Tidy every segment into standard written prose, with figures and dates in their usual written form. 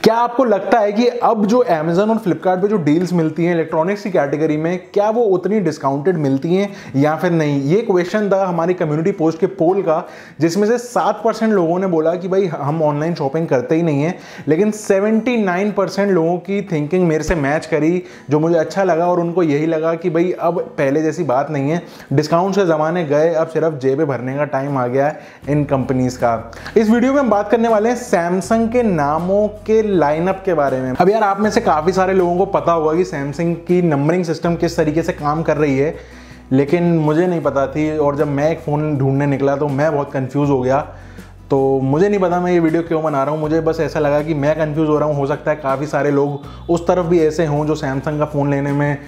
क्या आपको लगता है कि अब जो Amazon और Flipkart पे जो डील्स मिलती हैं इलेक्ट्रॉनिक्स की कैटेगरी में, क्या वो उतनी डिस्काउंटेड मिलती हैं या फिर नहीं? ये क्वेश्चन था हमारी कम्युनिटी पोस्ट के पोल का, जिसमें से 7% लोगों ने बोला कि भाई हम ऑनलाइन शॉपिंग करते ही नहीं है, लेकिन 79% लोगों की थिंकिंग मेरे से मैच करी, जो मुझे अच्छा लगा। और उनको यही लगा कि भाई अब पहले जैसी बात नहीं है, डिस्काउंट के ज़माने गए, अब सिर्फ जेबें भरने का टाइम आ गया है इन कंपनीज़ का। इस वीडियो में हम बात करने वाले हैं सैमसंग के नामों के लाइनअप के बारे में। अब यार आप में से काफ़ी सारे लोगों को पता होगा कि सैमसंग की नंबरिंग सिस्टम किस तरीके से काम कर रही है, लेकिन मुझे नहीं पता थी। और जब मैं एक फ़ोन ढूंढने निकला तो मैं बहुत कंफ्यूज हो गया। तो मुझे नहीं पता मैं ये वीडियो क्यों बना रहा हूँ, मुझे बस ऐसा लगा कि मैं कंफ्यूज हो रहा हूँ, हो सकता है काफ़ी सारे लोग उस तरफ भी ऐसे हों जो सैमसंग का फ़ोन लेने में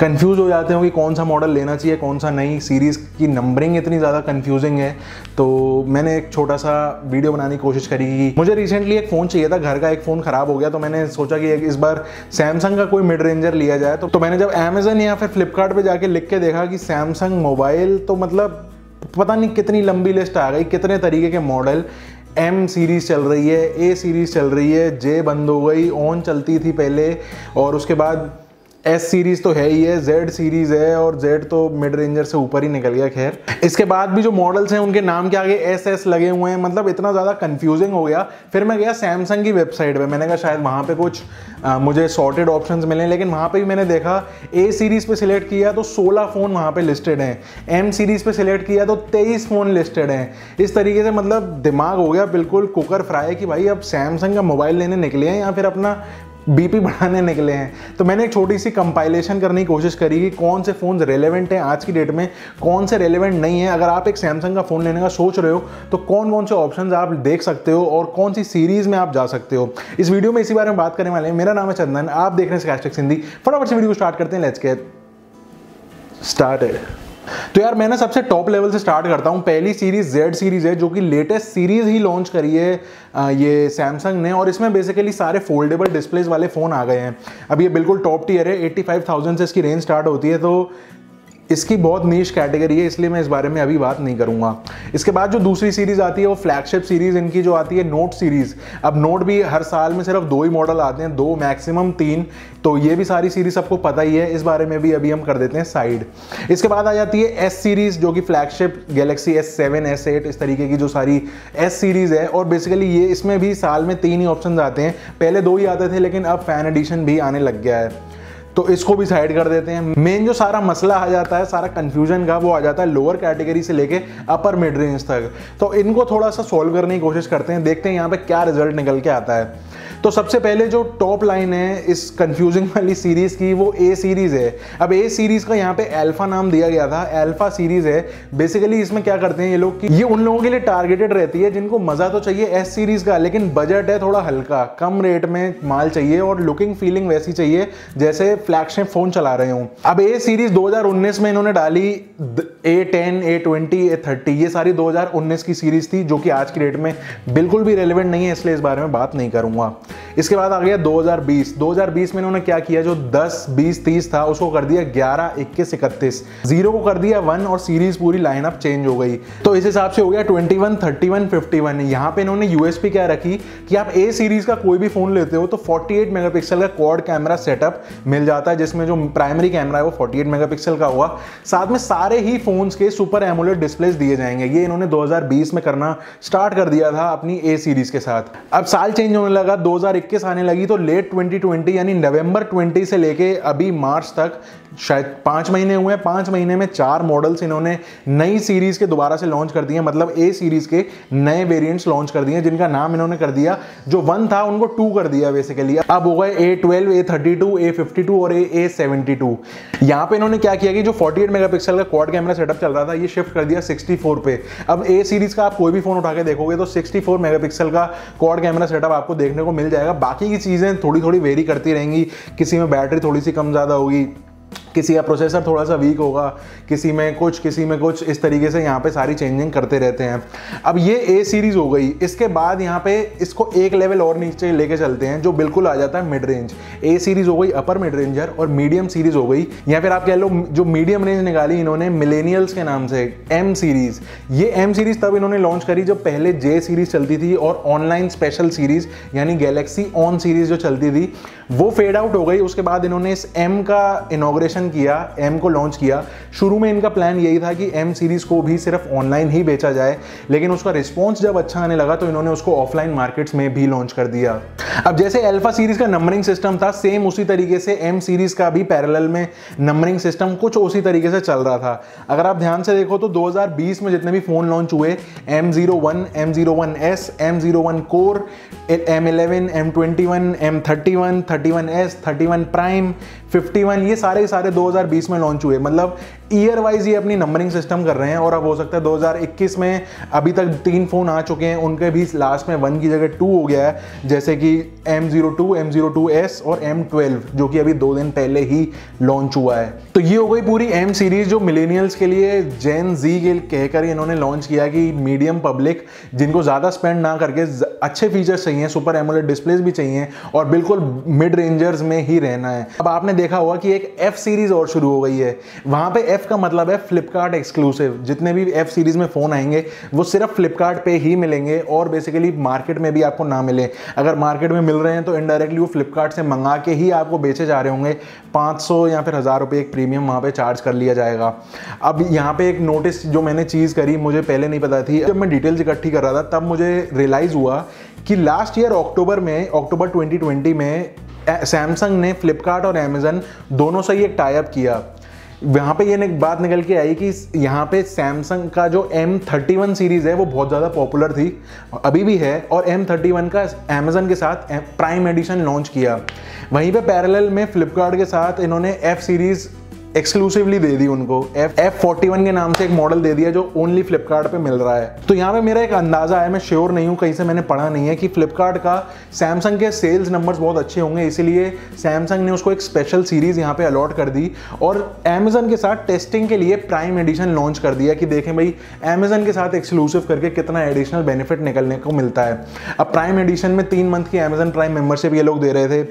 कंफ्यूज हो जाते हो कि कौन सा मॉडल लेना चाहिए कौन सा नहीं। सीरीज़ की नंबरिंग इतनी ज़्यादा कंफ्यूजिंग है, तो मैंने एक छोटा सा वीडियो बनाने की कोशिश करी। मुझे रिसेंटली एक फ़ोन चाहिए था, घर का एक फ़ोन ख़राब हो गया, तो मैंने सोचा कि इस बार सैमसंग का कोई मिड रेंजर लिया जाए। तो मैंने जब अमेज़न या फिर फ्लिपकार्ट पर जाके लिख के देखा कि सैमसंग मोबाइल, तो मतलब पता नहीं कितनी लंबी लिस्ट आ गई, कितने तरीके के मॉडल। M सीरीज़ चल रही है, A सीरीज़ चल रही है, J बंद हो गई, ऑन चलती थी पहले, और उसके बाद S सीरीज़ तो है ही है, Z सीरीज़ है, और Z तो मिड रेंजर से ऊपर ही निकल गया। खैर, इसके बाद भी जो मॉडल्स हैं उनके नाम के आगे SS लगे हुए हैं, मतलब इतना ज़्यादा कंफ्यूजिंग हो गया। फिर मैं गया सैमसंग की वेबसाइट पे, मैंने कहा शायद वहाँ पे कुछ मुझे सॉर्टेड ऑप्शंस मिले, लेकिन वहाँ पे भी मैंने देखा A सीरीज़ पे सिलेक्ट किया तो 16 फ़ोन वहाँ पे लिस्टेड हैं, M सीरीज़ पे सिलेक्ट किया तो 23 फ़ोन लिस्टेड हैं। इस तरीके से मतलब दिमाग हो गया बिल्कुल कुकर फ्राई कि भाई अब सैमसंग का मोबाइल लेने निकले हैं या फिर अपना बीपी बढ़ाने निकले हैं। तो मैंने एक छोटी सी कंपाइलेशन करने की कोशिश करी कि कौन से फ़ोन रेलेवेंट हैं आज की डेट में, कौन से रेलेवेंट नहीं है। अगर आप एक सैमसंग का फ़ोन लेने का सोच रहे हो तो कौन कौन से ऑप्शंस आप देख सकते हो और कौन सी सीरीज़ में आप जा सकते हो, इस वीडियो में इसी बारे में बात करने वाले हैं। मेरा नाम है चंदन, आप देख रहे हैं स्कैश हिंदी। फटाफट से वीडियो को स्टार्ट करते हैं, लेट्स गेट स्टार्टेड। तो यार मैं ना सबसे टॉप लेवल से स्टार्ट करता हूँ। पहली सीरीज़ Z सीरीज़ है, जो कि लेटेस्ट सीरीज़ ही लॉन्च करी है ये सैमसंग ने, और इसमें बेसिकली सारे फोल्डेबल डिस्प्लेज वाले फ़ोन आ गए हैं। अब ये बिल्कुल टॉप टियर है, 85,000 से इसकी रेंज स्टार्ट होती है, तो इसकी बहुत नीश कैटेगरी है, इसलिए मैं इस बारे में अभी बात नहीं करूंगा। इसके बाद जो दूसरी सीरीज़ आती है वो फ्लैगशिप सीरीज़ इनकी जो आती है नोट सीरीज़। अब नोट भी हर साल में सिर्फ 2 ही मॉडल आते हैं, 2 मैक्सिमम 3, तो ये भी सारी सीरीज़ सबको पता ही है, इस बारे में भी अभी हम कर देते हैं साइड। इसके बाद आ जाती है S सीरीज़, जो कि फ्लैगशिप गैलेक्सी S7 S8 इस तरीके की जो सारी S सीरीज़ है, और बेसिकली ये इसमें भी साल में 3 ही ऑप्शन आते हैं। पहले 2 ही आते थे, लेकिन अब फैन एडिशन भी आने लग गया है, तो इसको भी साइड कर देते हैं। मेन जो सारा मसला आ जाता है, सारा कंफ्यूजन का, वो आ जाता है लोअर कैटेगरी से लेके अपर मिड रेंज तक। तो इनको थोड़ा सा सॉल्व करने की कोशिश करते हैं, देखते हैं यहाँ पे क्या रिजल्ट निकल के आता है। तो सबसे पहले जो टॉप लाइन है इस कंफ्यूजिंग वाली सीरीज़ की, वो A सीरीज़ है। अब A सीरीज़ का यहाँ पे अल्फा नाम दिया गया था, अल्फा सीरीज़ है। बेसिकली इसमें क्या करते हैं ये लोग कि ये उन लोगों के लिए टारगेटेड रहती है जिनको मज़ा तो चाहिए S सीरीज़ का, लेकिन बजट है थोड़ा हल्का, कम रेट में माल चाहिए और लुकिंग फीलिंग वैसी चाहिए जैसे फ्लैगशिप फ़ोन चला रहे हूँ। अब A सीरीज़ 2019 में इन्होंने डाली, A10, A20, A30, ये सारी 2019 की सीरीज़ थी, जो कि आज की डेट में बिल्कुल भी रेलिवेंट नहीं है, इसलिए इस बारे में बात नहीं करूँगा। इसके बाद आ गया 2020 में इन्होंने क्या किया, जो 10, 20, 30 था उसको कर दिया 11, 21, 31, 0 को कर दिया 1, और सीरीज पूरी लाइनअप चेंज हो गई। तो इस हिसाब से हो गया 21, 31, 51। यहाँ पे इन्होंने यूएसपी क्या रखी कि आप A सीरीज का कोई भी फोन लेते हो तो 48 मेगापिक्सल का क्वाड कैमरा सेटअप मिल जाता है, जिसमें जो प्राइमरी कैमरा है वो 48 मेगापिक्सल का हुआ। साथ में सारे ही फोन्स के सुपर एमोलेड डिस्प्लेस दिए जाएंगे। ये इन्होंने 2020 में करना स्टार्ट कर दिया था अपनी A सीरीज के साथ। अब साल चेंज होने लगा, 2021 आने लगी, तो लेट 2020 यानी नवंबर 20 से लेके अभी मार्च तक शायद 5 महीने हुए हैं। 5 महीने में 4 मॉडल्स इन्होंने नई सीरीज के दोबारा से लॉन्च कर दिए, मतलब A सीरीज के नए वेरिएंट्स लॉन्च कर दिए, जिनका नाम इन्होंने कर दिया, जो 1 था उनको 2 कर दिया बेसिकली। अब हो गए A12, A32, A52 और A72। यहाँ पे इन्होंने क्या किया कि जो 48 मेगापिक्सल का क्वाड कैमरा सेटअप चल रहा था, ये शिफ्ट कर दिया 64 पे। अब A सीरीज का आप कोई भी फोन उठा के देखोगे तो 64 मेगापिक्सल का क्वाड कैमरा सेटअप आपको देखने को मिल जाएगा। बाकी की चीजें थोड़ी थोड़ी वेरी करती रहेंगी, किसी में बैटरी थोड़ी सी कम ज्यादा होगी, किसी का प्रोसेसर थोड़ा सा वीक होगा, किसी में कुछ इस तरीके से यहाँ पे सारी चेंजिंग करते रहते हैं। अब ये ए सीरीज हो गई। इसके बाद यहाँ पे इसको एक लेवल और नीचे लेके चलते हैं जो बिल्कुल आ जाता है मिड रेंज। ए सीरीज हो गई अपर मिड रेंजर, और मीडियम सीरीज हो गई, या फिर आप कह लो जो मीडियम रेंज निकाली इन्होंने मिलेनियल्स के नाम से, एम सीरीज। ये एम सीरीज तब इन्होंने लॉन्च करी जब पहले जे सीरीज चलती थी और ऑनलाइन स्पेशल सीरीज यानी गैलेक्सी ऑन सीरीज जो चलती थी वो फेड आउट हो गई। उसके बाद इन्होंने इस एम का इनॉग्रेशन किया, एम को लॉन्च किया। शुरू में इनका प्लान यही था कि एम सीरीज को भी सिर्फ ऑनलाइन ही बेचा जाए, लेकिन उसका रिस्पॉन्स जब अच्छा आने लगा तो इन्होंने उसको ऑफलाइन मार्केट्स में भी लॉन्च कर दिया। अब जैसे अल्फा सीरीज का नंबरिंग सिस्टम था, सेम उसी तरीके से एम सीरीज का भी पैरेलल में नंबरिंग सिस्टम कुछ उसी तरीके से चल रहा था। अगर आप ध्यान से देखो तो 2020 में जितने भी फोन लॉन्च हुए, M01, M01S, M01 core, M11, M21, M31, 31S, 31 prime, 51, ये सारे 2020 में लॉन्च हुए। मतलब ईयर वाइज ये अपनी नंबरिंग सिस्टम कर रहे हैं। और अब हो सकता है 2021 में अभी तक 3 फोन आ चुके हैं, उनके भी लास्ट में 1 की जगह 2 हो गया है, जैसे कि M02, M02S और M12 जो कि अभी 2 दिन पहले ही लॉन्च हुआ है। तो ये हो गई पूरी एम सीरीज जो मिलेनियल्स के लिए, जेन जी के कहकर इन्होंने लॉन्च किया कि मीडियम पब्लिक जिनको ज़्यादा स्पेंड ना करके अच्छे फीचर्स चाहिए, सुपर एमोलेड डिस्प्लेस भी चाहिए और बिल्कुल मिड रेंजर्स में ही रहना है। अब आपने देखा होगा कि एक एफ सीरीज और शुरू हो गई है। वहां पे एफ का मतलब है फ्लिपकार्ट एक्सक्लूसिव। जितने भी एफ सीरीज में फोन आएंगे वो सिर्फ फ्लिपकार्ट पे ही मिलेंगे और बेसिकली मार्केट में भी आपको ना मिले। अगर मार्केट में मिल रहे हैं तो इनडायरेक्टली वो फ्लिपकार्ट से मंगा के ही आपको बेचे जा रहे होंगे। 500 या फिर 1000 रुपये एक प्रीमियम वहां पे चार्ज कर लिया जाएगा। अब यहाँ पे एक नोटिस जो मैंने चीज़ करी, मुझे पहले नहीं पता थी, जब मैं डिटेल्स इकट्ठी कर रहा था तब मुझे रियलाइज हुआ कि लास्ट ईयर अक्टूबर 2020 में सैमसंग ने फ्लिपकार्ट और अमेजन दोनों से ही एक टाई अप किया। यहाँ पे ये बात निकल के आई कि यहाँ पे सैमसंग का जो M31 सीरीज़ है वो बहुत ज़्यादा पॉपुलर थी, अभी भी है, और M31 का अमेजन के साथ प्राइम एडिशन लॉन्च किया। वहीं पे पैरेलल में फ्लिपकार्ट के साथ इन्होंने F सीरीज़ एक्सक्लूसिवली दे दी उनको, F41 के नाम से एक मॉडल दे दिया जो ओनली फ्लिपकार्ट पे मिल रहा है। तो यहाँ पे मेरा एक अंदाजा है, मैं श्योर नहीं हूँ, कहीं से मैंने पढ़ा नहीं है, कि फ्लिपकार्ट का सैमसंग के सेल्स नंबर्स बहुत अच्छे होंगे, इसीलिए सैमसंग ने उसको एक स्पेशल सीरीज यहाँ पे अलॉट कर दी और अमेजन के साथ टेस्टिंग के लिए प्राइम एडिशन लॉन्च कर दिया कि देखें भाई अमेजन के साथ एक्सक्लूसिव करके कितना एडिशनल बेनिफिट निकलने को मिलता है। अब प्राइम एडिशन में 3 मंथ की अमेजन प्राइम मेंबरशिप ये लोग दे रहे थे,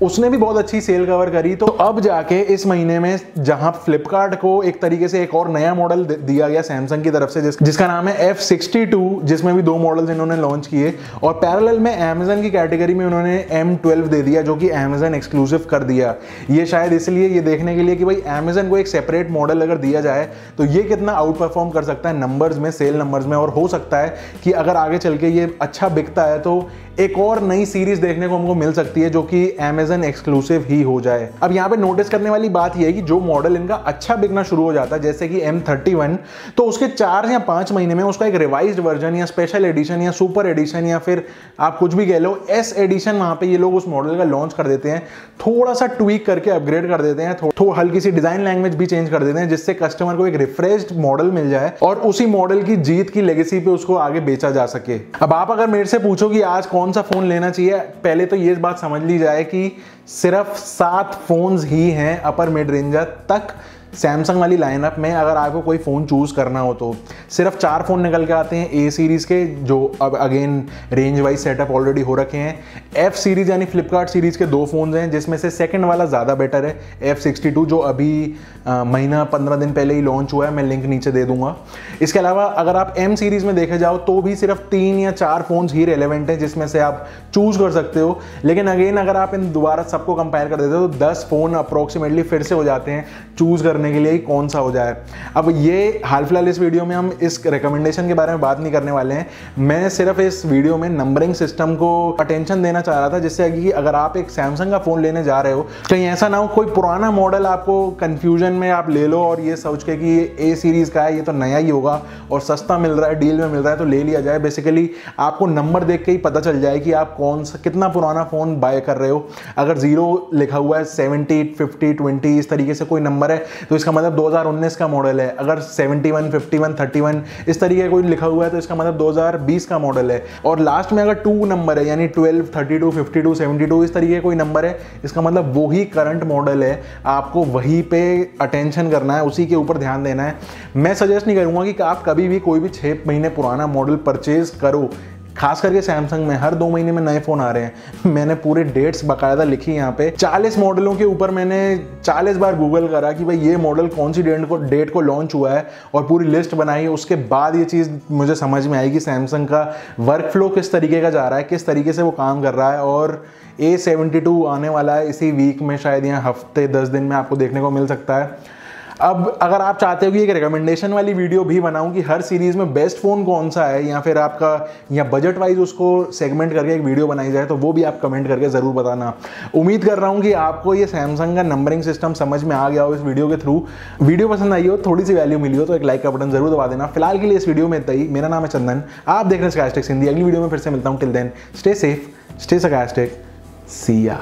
उसने भी बहुत अच्छी सेल कवर करी। तो अब जाके इस महीने में जहां फ्लिपकार्ट को एक तरीके से एक और नया मॉडल दिया गया सैमसंग की तरफ से जिसका नाम है F62, जिसमें भी 2 मॉडल्स इन्होंने लॉन्च किए, और पैरेलल में अमेजन की कैटेगरी में उन्होंने M12 दे दिया जो कि अमेजन एक्सक्लूसिव कर दिया। ये शायद इसलिए, ये देखने के लिए कि भाई अमेजन को एक सेपरेट मॉडल अगर दिया जाए तो ये कितना आउट परफॉर्म कर सकता है नंबर्स में, सेल नंबर्स में, और हो सकता है कि अगर आगे चल के ये अच्छा बिकता है तो एक और नई सीरीज देखने को हमको मिल सकती है जो कि अमेजन एक्सक्लूसिव ही हो जाए। अब यहाँ पे नोटिस करने वाली बात यह है कि जो मॉडल इनका अच्छा बिकना शुरू हो जाता है जैसे कि M31, तो उसके 4 या 5 महीने में उसका एक रिवाइज्ड वर्जन या स्पेशल एडिशन या सुपर एडिशन या फिर आप कुछ भी कह लो S एडिशन वहां पे ये लोग उस मॉडल का लॉन्च कर देते हैं, थोड़ा सा ट्वीक करके अपग्रेड कर देते हैं, हल्की सी डिजाइन लैंग्वेज भी चेंज कर देते हैं जिससे कस्टमर को एक रिफ्रेश्ड मॉडल मिल जाए और उसी मॉडल की जीत की लेगेसी पे उसको आगे बेचा जा सके। अब आप अगर मेरे से पूछो कि आज कौन सा फोन लेना चाहिए, पहले तो ये बात समझ ली जाए कि सिर्फ 7 फोन्स ही हैं अपर मिड रेंजर तक सैमसंग वाली लाइनअप में। अगर आपको कोई फ़ोन चूज़ करना हो तो सिर्फ 4 फ़ोन निकल के आते हैं ए सीरीज़ के, जो अब again range wise setup already हो रखे हैं। एफ सीरीज़ यानी फ्लिपकार्ट सीरीज़ के 2 फ़ोन्स हैं जिसमें से सेकंड वाला ज़्यादा बेटर है, F62, जो अभी महीना 15 दिन पहले ही लॉन्च हुआ है, मैं लिंक नीचे दे दूंगा। इसके अलावा अगर आप एम सीरीज़ में देखे जाओ तो भी सिर्फ 3 या 4 फ़ोन्स ही रेलेवेंट हैं जिसमें से आप चूज़ कर सकते हो। लेकिन अगेन अगर आप इन दोबारा सबको कंपेयर कर देते हो तो 10 फ़ोन अप्रोक्सीमेटली फिर से हो जाते हैं चूज़ करने के लिए कौन सा हो जाए। अब ये हाल फिलहाल इस वीडियो में हम इस रिकमेंडेशन के बारे में बात नहीं करने वाले हैं, मैं सिर्फ इस वीडियो में नंबरिंग सिस्टम को अटेंशन देना चाह रहा था जिससे कि अगर आप एक सैमसंग का फ़ोन लेने जा रहे हो कहीं ऐसा ना हो कोई पुराना मॉडल आपको कन्फ्यूजन में आप ले लो और ये सोच के कि ये ए सीरीज़ का है, ये तो नया ही होगा और सस्ता मिल रहा है, डील में मिल रहा है तो ले लिया जाए। बेसिकली आपको नंबर देख के ही पता चल जाए कि आप कौन सा कितना पुराना फ़ोन बाय कर रहे हो। अगर 0 लिखा हुआ है 70, 50, 20 इस तरीके से कोई नंबर है तो इसका मतलब 2019 का मॉडल है। अगर 71, 51, 31 इस तरीके का कोई लिखा हुआ है तो इसका मतलब 2020 का मॉडल है। और लास्ट में अगर 2 नंबर है यानी 12, 32, 52, 72 इस तरीके का कोई नंबर है, इसका मतलब वो ही करंट मॉडल है। आपको वही पे अटेंशन करना है, उसी के ऊपर ध्यान देना है। मैं सजेस्ट नहीं करूंगा कि आप कभी भी कोई भी 6 महीने पुराना मॉडल परचेज करो, खास करके सैमसंग में हर 2 महीने में नए फोन आ रहे हैं। मैंने पूरे डेट्स बाकायदा लिखी यहाँ पे, 40 मॉडलों के ऊपर मैंने 40 बार गूगल करा कि भाई ये मॉडल कौन सी डेट को लॉन्च हुआ है और पूरी लिस्ट बनाई। उसके बाद ये चीज़ मुझे समझ में आई कि सैमसंग का वर्क फ्लो किस तरीके का जा रहा है, किस तरीके से वो काम कर रहा है। और A72 आने वाला है इसी वीक में, शायद यहाँ हफ्ते 10 दिन में आपको देखने को मिल सकता है। अब अगर आप चाहते हो कि एक रिकमेंडेशन वाली वीडियो भी बनाऊं कि हर सीरीज में बेस्ट फ़ोन कौन सा है, या फिर आपका या बजट वाइज उसको सेगमेंट करके एक वीडियो बनाई जाए, तो वो भी आप कमेंट करके ज़रूर बताना। उम्मीद कर रहा हूं कि आपको ये सैमसंग का नंबरिंग सिस्टम समझ में आ गया हो इस वीडियो के थ्रू। वीडियो पसंद आई हो, थोड़ी सी वैल्यू मिली हो तो एक लाइक का बटन जरूर दबा देना। फिलहाल के लिए इस वीडियो में इतना ही। मेरा नाम है चंदन, आप देख रहे हैं स्काइस्टेक हिंदी। अगली वीडियो में फिर से मिलता हूँ। Till then stay safe, stay स्काइस्टेक, सी या।